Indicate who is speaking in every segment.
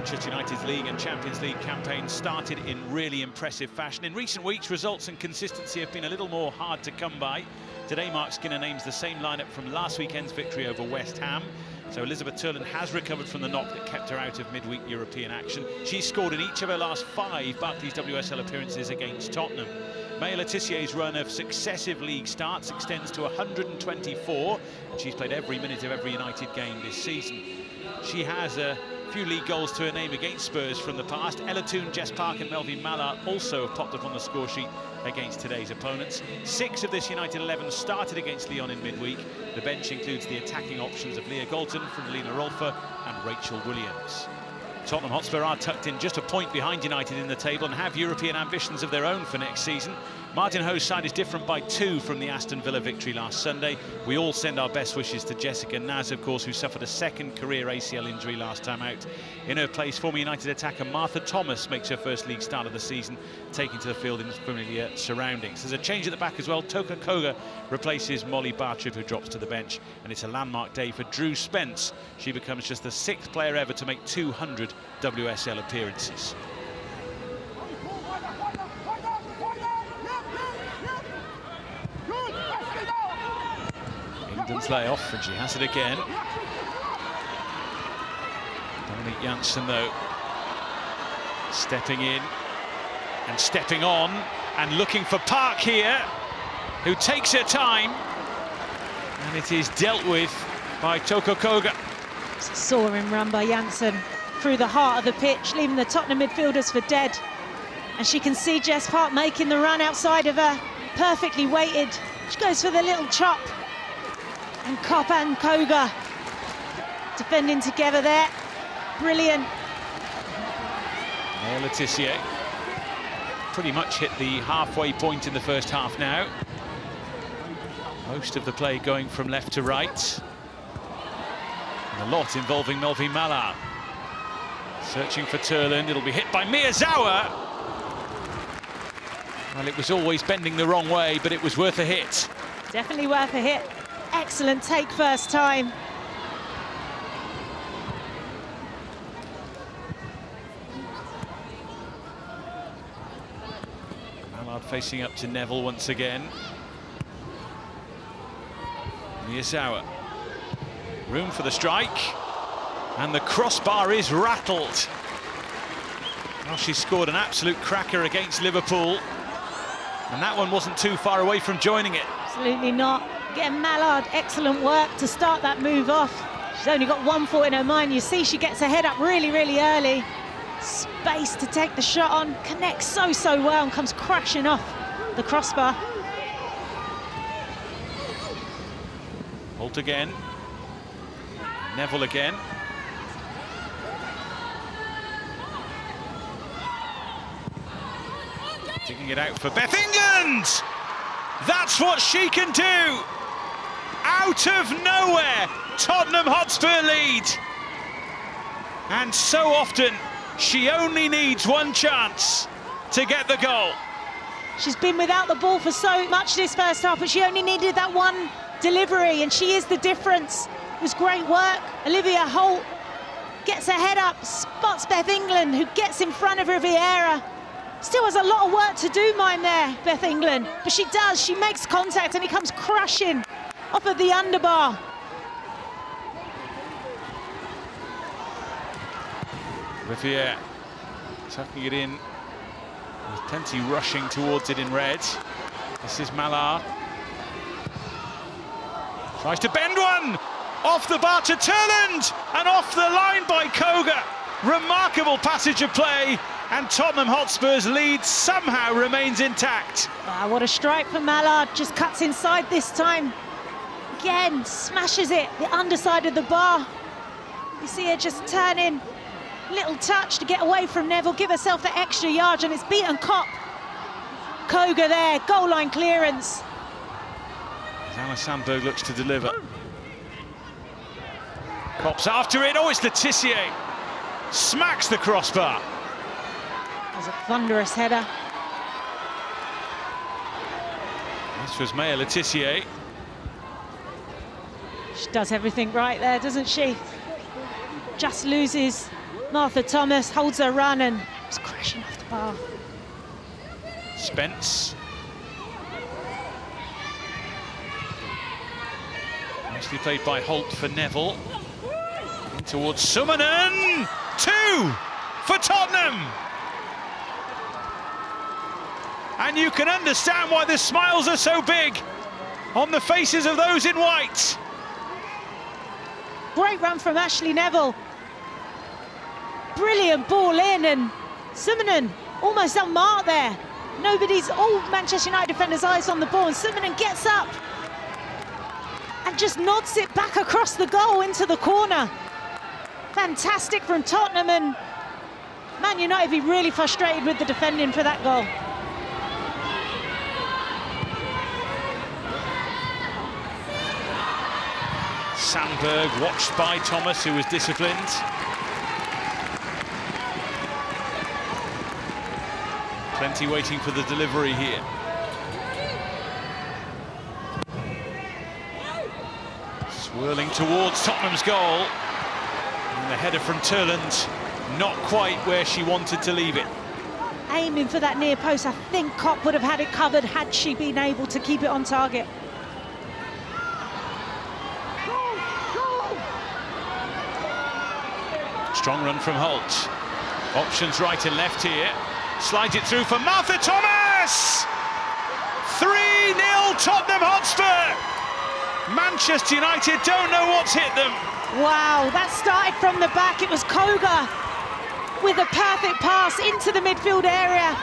Speaker 1: Manchester United's League and Champions League campaign started in really impressive fashion. In recent weeks, results and consistency have been a little more hard to come by. Today, Mark Skinner names the same lineup from last weekend's victory over West Ham. So Elizabeth Turland has recovered from the knock that kept her out of midweek European action. She's scored in each of her last 5 Barclays WSL appearances against Tottenham. Maya Le Tissier's run of successive league starts extends to 124, and she's played every minute of every United game this season. She has a few league goals to her name against Spurs from the past. Ella Toone, Jess Park and Melvin Mallard also have popped up on the score sheet against today's opponents. 6 of this United 11 started against Lyon in midweek. The bench includes the attacking options of Leah Galton, Fridolina Rolfö and Rachel Williams. Tottenham Hotspur are tucked in just a point behind United in the table and have European ambitions of their own for next season. Martin Ho's side is different by 2 from the Aston Villa victory last Sunday. We all send our best wishes to Jessica Naz, of course, who suffered a second career ACL injury last time out. In her place, former United attacker Martha Thomas makes her first league start of the season, taking to the field in familiar surroundings. There's a change at the back as well. Toka Koga replaces Molly Bartrip, who drops to the bench, and it's a landmark day for Drew Spence. She becomes just the 6th player ever to make 200 WSL appearances. England's layoff, and she has it again. Dominique Janssen, though, stepping in and stepping on and looking for Park here, who takes her time, and it is dealt with by Toka Koga.
Speaker 2: Soaring run by Janssen through the heart of the pitch, leaving the Tottenham midfielders for dead. And she can see Jess Park making the run outside of her, perfectly weighted. She goes for the little chop. And Kopp and Koga defending together there. Brilliant.
Speaker 1: Maya Le Tissier pretty much hit the halfway point in the first half now. Most of the play going from left to right. And a lot involving Melvin Mallard. Searching for Turland, it'll be hit by Miyazawa. Well, it was always bending the wrong way, but it was worth a hit.
Speaker 2: Definitely worth a hit. Excellent take first time.
Speaker 1: Mallard facing up to Neville once again. Miyazawa. Room for the strike. And the crossbar is rattled. Well, she scored an absolute cracker against Liverpool. And that one wasn't too far away from joining it.
Speaker 2: Absolutely not. Again, Mallard, excellent work to start that move off. She's only got 1 foot in her mind. You see she gets her head up really, really early. Space to take the shot on. Connects so well and comes crashing off the crossbar.
Speaker 1: Holt again. Neville again. Digging it out for Beth England! That's what she can do! Out of nowhere, Tottenham Hotspur lead. And so often, she only needs 1 chance to get the goal.
Speaker 2: She's been without the ball for so much this first half, but she only needed that 1 delivery, and she is the difference. It was great work. Olivia Holt gets her head up, spots Beth England, who gets in front of Riviera. Still has a lot of work to do, mine there, Beth England. But she does, she makes contact and he comes crashing off of the underbar.
Speaker 1: Riviera tucking it in, with plenty rushing towards it in red. This is Mallard. Tries to bend one! Off the bar to Turland! And off the line by Koga. Remarkable passage of play. And Tottenham Hotspur's lead somehow remains intact.
Speaker 2: Wow, what a strike for Mallard. Just cuts inside this time. Again, smashes it, the underside of the bar. You see her just turning. Little touch to get away from Neville, give herself the extra yard, and it's beaten Kopp. Koga there, goal line clearance.
Speaker 1: Anna Sandberg looks to deliver. Kopp's after it. Oh, it's Le Tissier. Smacks the crossbar.
Speaker 2: That's a thunderous header.
Speaker 1: This was Maya Le Tissier.
Speaker 2: She does everything right there, doesn't she? Just loses Martha Thomas holds her run and is crashing off the bar.
Speaker 1: Spence. Nicely played by Holt for Neville. In towards Summanen. 2 for Tottenham. And you can understand why the smiles are so big on the faces of those in white.
Speaker 2: Great run from Ashley Neville. Brilliant ball in, and Summanen almost unmarked there. All Manchester United defenders' eyes on the ball, and Summanen gets up and just nods it back across the goal into the corner. Fantastic from Tottenham, and Man United be really frustrated with the defending for that goal.
Speaker 1: Sandberg watched by Thomas, who was disciplined. Plenty waiting for the delivery here. Swirling towards Tottenham's goal. And the header from Turland, not quite where she wanted to leave it.
Speaker 2: Aiming for that near post. I think Kopp would have had it covered had she been able to keep it on target.
Speaker 1: Strong run from Holt. Options right and left here. Slides it through for Martha Thomas! 3-0 Tottenham Hotspur! Manchester United don't know what's hit them.
Speaker 2: Wow, that started from the back. It was Koga with a perfect pass into the midfield area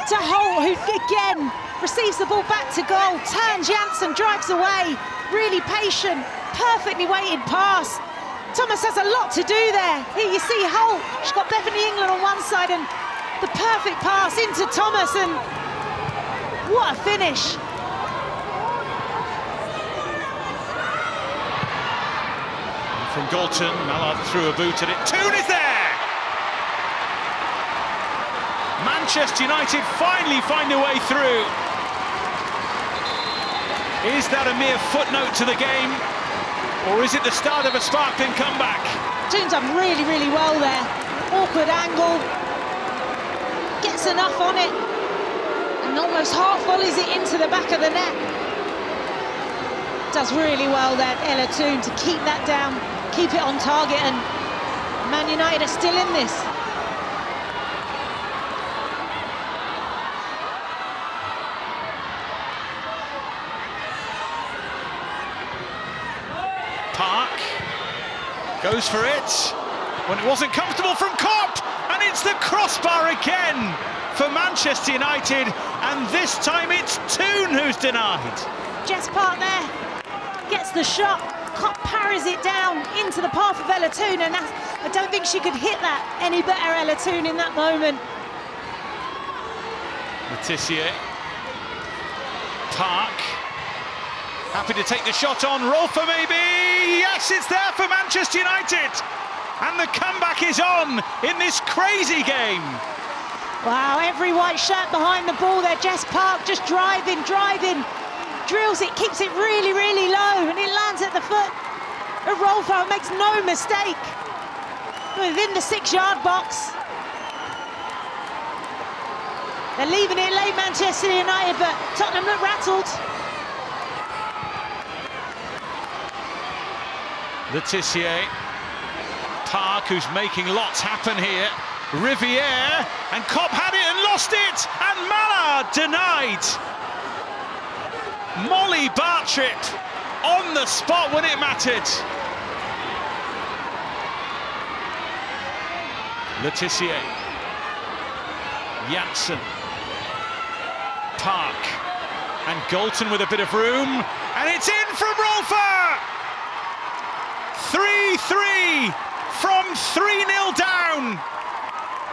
Speaker 2: to Holt, who again receives the ball back to goal. Turns Janssen, drives away. Really patient, perfectly weighted pass. Thomas has a lot to do there. Here you see Holt. She's got Bethany England on one side and the perfect pass into Thomas, and what a finish.
Speaker 1: And from Galton, Mallard threw a boot at it. Toon is there! Manchester United finally find a way through. Is that a mere footnote to the game? Or is it the start of a sparkling comeback?
Speaker 2: Toon's done really, really well there. Awkward angle. Gets enough on it. And almost half volleys it into the back of the net. Does really well there, Ella Toon, to keep that down, keep it on target, and Man United are still in this.
Speaker 1: Park goes for it when it wasn't comfortable from Kopp, and it's the crossbar again for Manchester United, and this time it's Toon who's denied.
Speaker 2: Jess Park there gets the shot. Kopp parries it down into the path of Ella Toon, and I don't think she could hit that any better, Ella Toon, in that moment.
Speaker 1: Letitia. Park. Happy to take the shot on. Rolfö maybe. Yes, it's there for Manchester United. And the comeback is on in this crazy game.
Speaker 2: Wow, every white shirt behind the ball there. Jess Park just driving, drills it, keeps it really, really low, and it lands at the foot of Rolfö. Makes no mistake. Within the 6-yard box. They're leaving it late, Manchester United, but Tottenham look rattled.
Speaker 1: Letitia. Park, who's making lots happen here. Riviere, and Kopp had it and lost it, and Mallard denied. Molly Bartrip on the spot when it mattered. Letitia. Janssen. Park. And Galton with a bit of room, and it's in from Rolfö! 3-3 from 3-0 down.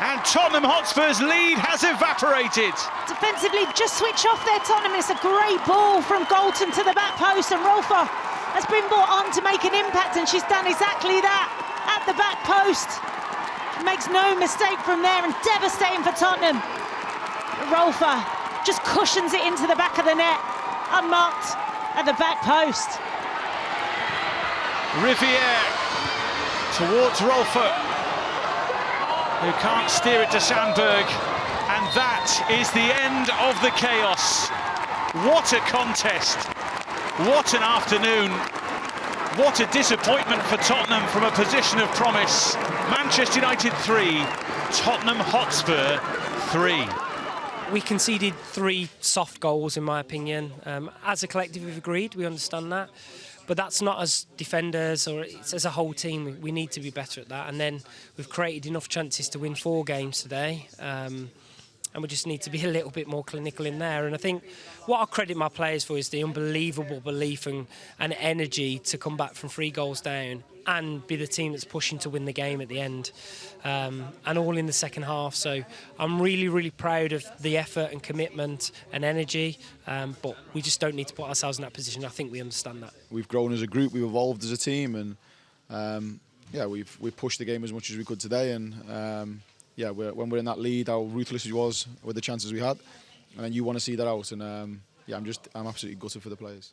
Speaker 1: And Tottenham Hotspur's lead has evaporated.
Speaker 2: Defensively, just switch off there, Tottenham. It's a great ball from Galton to the back post, and Rolfö has been brought on to make an impact, and she's done exactly that at the back post. She makes no mistake from there, and devastating for Tottenham. Rolfö just cushions it into the back of the net, unmarked at the back post.
Speaker 1: Riviere towards Rolfö. who can't steer it to Sandberg, and that is the end of the chaos. What a contest, what an afternoon, what a disappointment for Tottenham from a position of promise. Manchester United 3, Tottenham Hotspur 3.
Speaker 3: We conceded 3 soft goals, in my opinion. As a collective, we've agreed, we understand that. But that's not as defenders or it's as a whole team. We need to be better at that. And then we've created enough chances to win 4 games today. And we just need to be a little bit more clinical in there. And I think what I credit my players for is the unbelievable belief and energy to come back from 3 goals down and be the team that's pushing to win the game at the end. And all in the second half. So I'm really, really proud of the effort and commitment and energy. But we just don't need to put ourselves in that position. I think we understand that.
Speaker 4: We've grown as a group, we've evolved as a team, and yeah, we've pushed the game as much as we could today. And yeah, when we're in that lead, how ruthless it was with the chances we had, and you want to see that out. And yeah, I'm absolutely gutted for the players.